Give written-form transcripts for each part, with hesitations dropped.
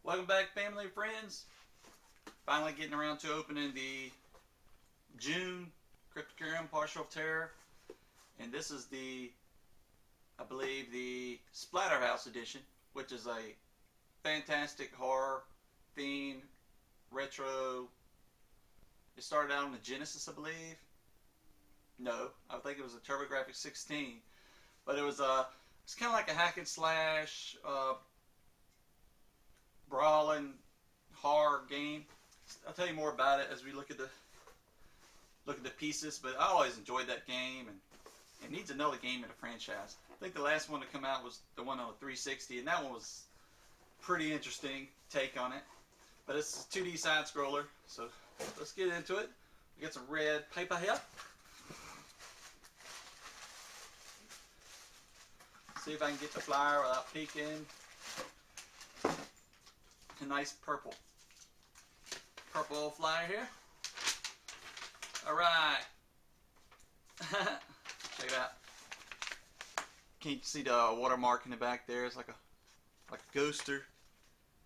Welcome back, family and friends. Finally getting around to opening the June Cryptocurium Partial of Terror. And this is the, I believe, the Splatterhouse edition, which is a fantastic horror themed retro. It started out on the Genesis, I believe. No, I think it was a TurboGrafx 16. But it was it's kind of like a hack and slash, brawling horror game. I'll tell you more about it as we look at the pieces. But I always enjoyed that game, and it needs another game in the franchise. I think the last one to come out was the one on the 360, and that one was pretty interesting take on it. But it's a 2D side scroller, so let's get into it. We got some red paper here. See if I can get the flyer without peeking. A nice purple flyer here. Alright. Check it out. Can't see the watermark in the back there. It's like a ghost or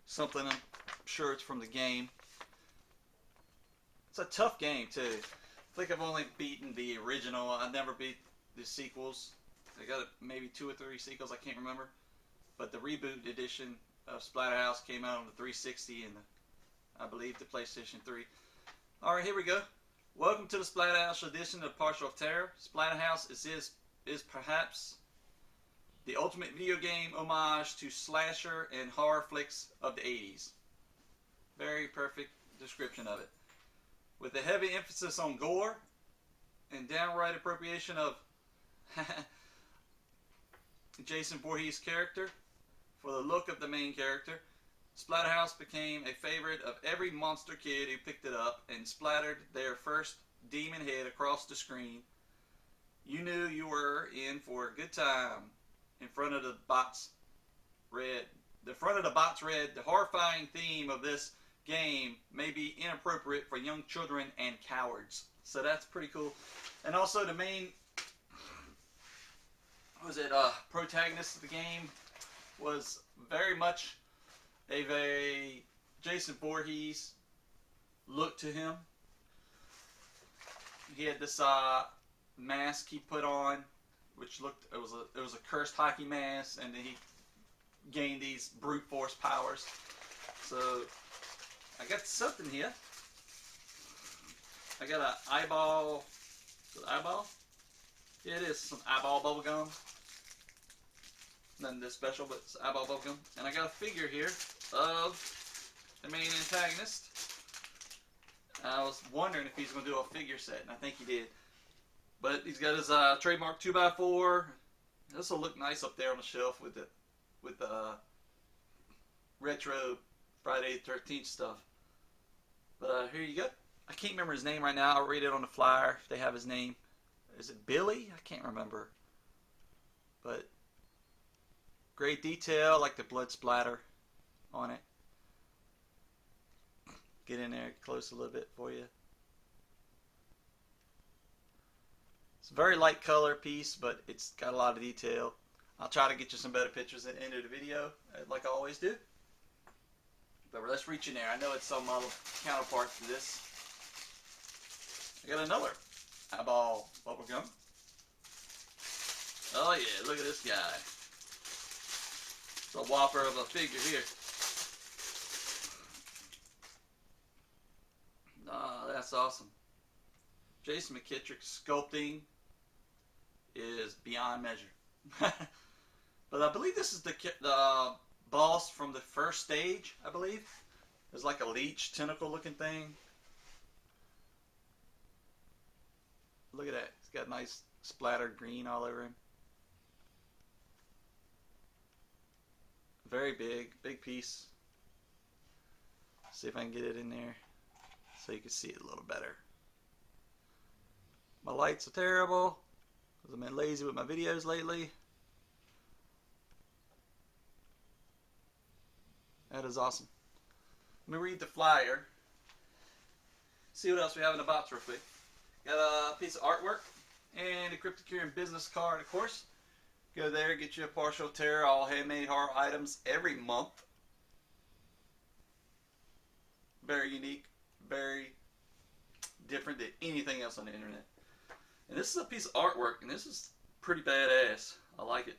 something. I'm sure it's from the game. It's a tough game too. I think I've only beaten the original. I never beat the sequels. I got maybe 2 or 3 sequels, I can't remember. But the reboot edition of Splatterhouse came out on the 360 and I believe the PlayStation 3. Alright, here we go. Welcome to the Splatterhouse edition of Partial of Terror. Splatterhouse is perhaps the ultimate video game homage to slasher and horror flicks of the 80s. Very perfect description of it. With a heavy emphasis on gore and downright appropriation of Jason Voorhees' character for the look of the main character, Splatterhouse became a favorite of every monster kid who picked it up and splattered their first demon head across the screen. You knew you were in for a good time. In front of the box read, the horrifying theme of this game may be inappropriate for young children and cowards. So that's pretty cool. And also the main protagonist of the game was very much a Jason Voorhees look to him. He had this mask he put on, which looked it was a cursed hockey mask, and then he gained these brute force powers. So I got something here. I got an eyeball. Is it eyeball? Yeah, it is some eyeball bubble gum. Nothing this special, but it's eyeball bubble gum. And I got a figure here of the main antagonist. I was wondering if he's going to do a figure set, and I think he did. But he's got his trademark 2x4. This will look nice up there on the shelf with the retro Friday the 13th stuff. But here you go. I can't remember his name right now. I'll read it on the flyer if they have his name. Is it Billy? I can't remember. But great detail, like the blood splatter on it. Get in there close a little bit for you. It's a very light color piece, but it's got a lot of detail. I'll try to get you some better pictures at the end of the video, like I always do. But let's reach in there. I know it's some other counterpart to this. I got another eyeball bubble gum. Oh yeah, look at this guy. It's a whopper of a figure here. Ah, that's awesome. Jason McKittrick's sculpting is beyond measure. But I believe this is the boss from the first stage, I believe. There's like a leech tentacle looking thing. Look at that. He's got nice splattered green all over him. Very big piece. See if I can get it in there so you can see it a little better. My lights are terrible because I've been lazy with my videos lately. That is awesome. Let me read the flyer. See what else we have in the box real quick. Got a piece of artwork and a Cryptocurium business card, of course. Go there, get you a Partial Terror, all handmade horror items every month. very unique, very different than anything else on the internet. And this is a piece of artwork, and this is pretty badass. I like it.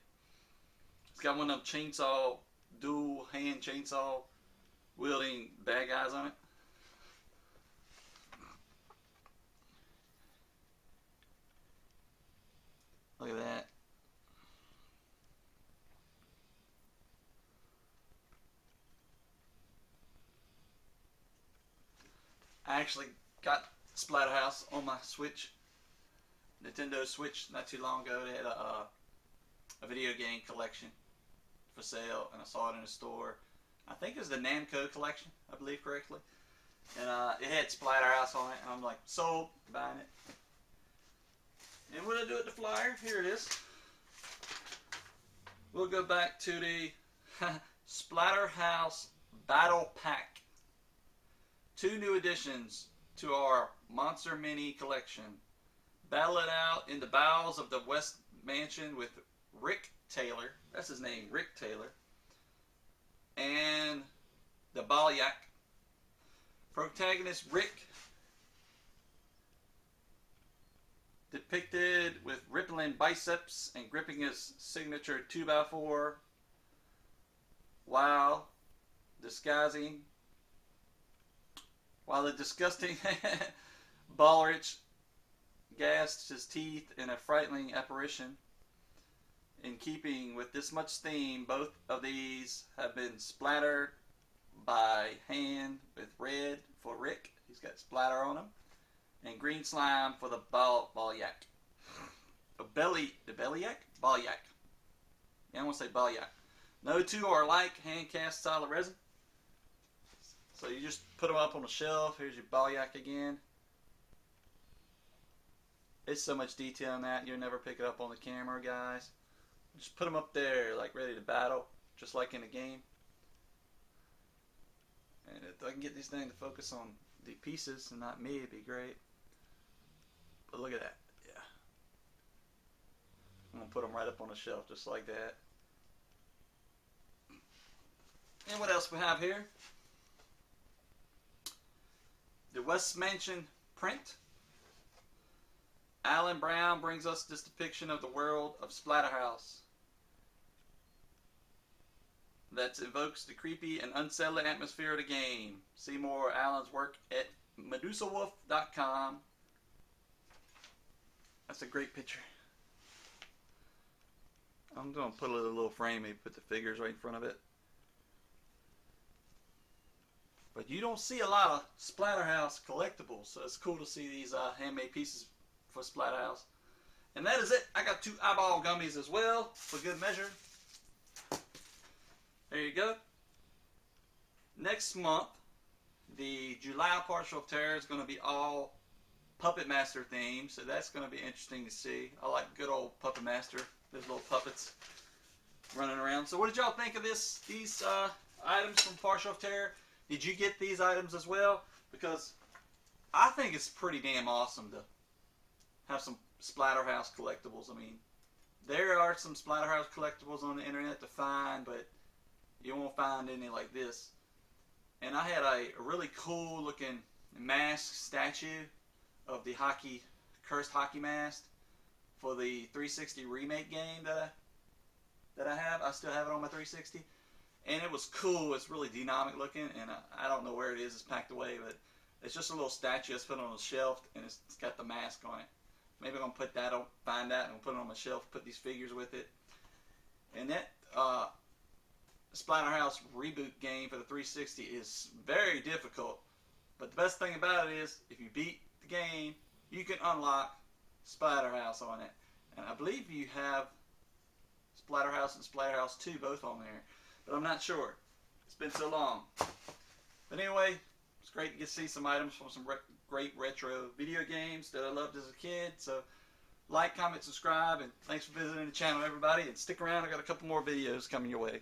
It's got one of them chainsaw, dual hand chainsaw wielding bad guys on it. Look at that. I actually got Splatterhouse on my Switch, Nintendo Switch, not too long ago. They had a video game collection for sale, and I saw it in a store. I think it was the Namco collection, I believe correctly. And it had Splatterhouse on it, and I'm like, sold, buying it. And what did I do with the flyer? Here it is. We'll go back to the Splatterhouse Battle Pack. 2 new additions to our Monster Mini collection. Battle it out in the bowels of the West Mansion with Rick Taylor. That's his name, Rick Taylor. And the Balyak. Protagonist Rick, depicted with rippling biceps and gripping his signature 2x4 while the disgusting Balrich gasped his teeth in a frightening apparition. In keeping with this much theme, both of these have been splattered by hand with red for Rick. He's got splatter on him. And green slime for the Balyak. The Balyak? Balyak. Yeah, I want to say Balyak. No two are alike, hand cast solid resin. So you just put them up on the shelf. Here's your Balyak again. It's so much detail in that, you'll never pick it up on the camera, guys. Just put them up there, like ready to battle, just like in a game. And if I can get this thing to focus on the pieces and not me, it'd be great. But look at that, yeah. I'm gonna put them right up on the shelf, just like that. And what else we have here? The West Mansion print. Alan Brown brings us this depiction of the world of Splatterhouse that evokes the creepy and unsettling atmosphere of the game. See more Alan's work at medusawolf.com. That's a great picture. I'm going to put a little frame, maybe put the figures right in front of it. But you don't see a lot of Splatterhouse collectibles, so it's cool to see these handmade pieces for Splatterhouse. And that is it. I got 2 eyeball gummies as well, for good measure. There you go. Next month, the July Partial of Terror is going to be all Puppet Master themed, so that's going to be interesting to see. I like good old Puppet Master. There's little puppets running around. So what did y'all think of these items from Partial of Terror? Did you get these items as well? Because I think it's pretty damn awesome to have some Splatterhouse collectibles. I mean, there are some Splatterhouse collectibles on the internet to find, but you won't find any like this. And I had a really cool looking mask statue of the cursed hockey mask for the 360 remake game that I have. I still have it on my 360. And it was cool. It's really dynamic looking, and I don't know where it is. It's packed away, but it's just a little statue that's put on a shelf, and it's got the mask on it. Maybe I'm going to put that on, find that, and put it on my shelf, put these figures with it. And that Splatterhouse reboot game for the 360 is very difficult. But the best thing about it is, if you beat the game, you can unlock Splatterhouse on it. And I believe you have Splatterhouse and Splatterhouse 2 both on there. But I'm not sure. It's been so long. But anyway, it's great to get to see some items from some great retro video games that I loved as a kid. So like, comment, subscribe, and thanks for visiting the channel, everybody. And stick around. I got a couple more videos coming your way.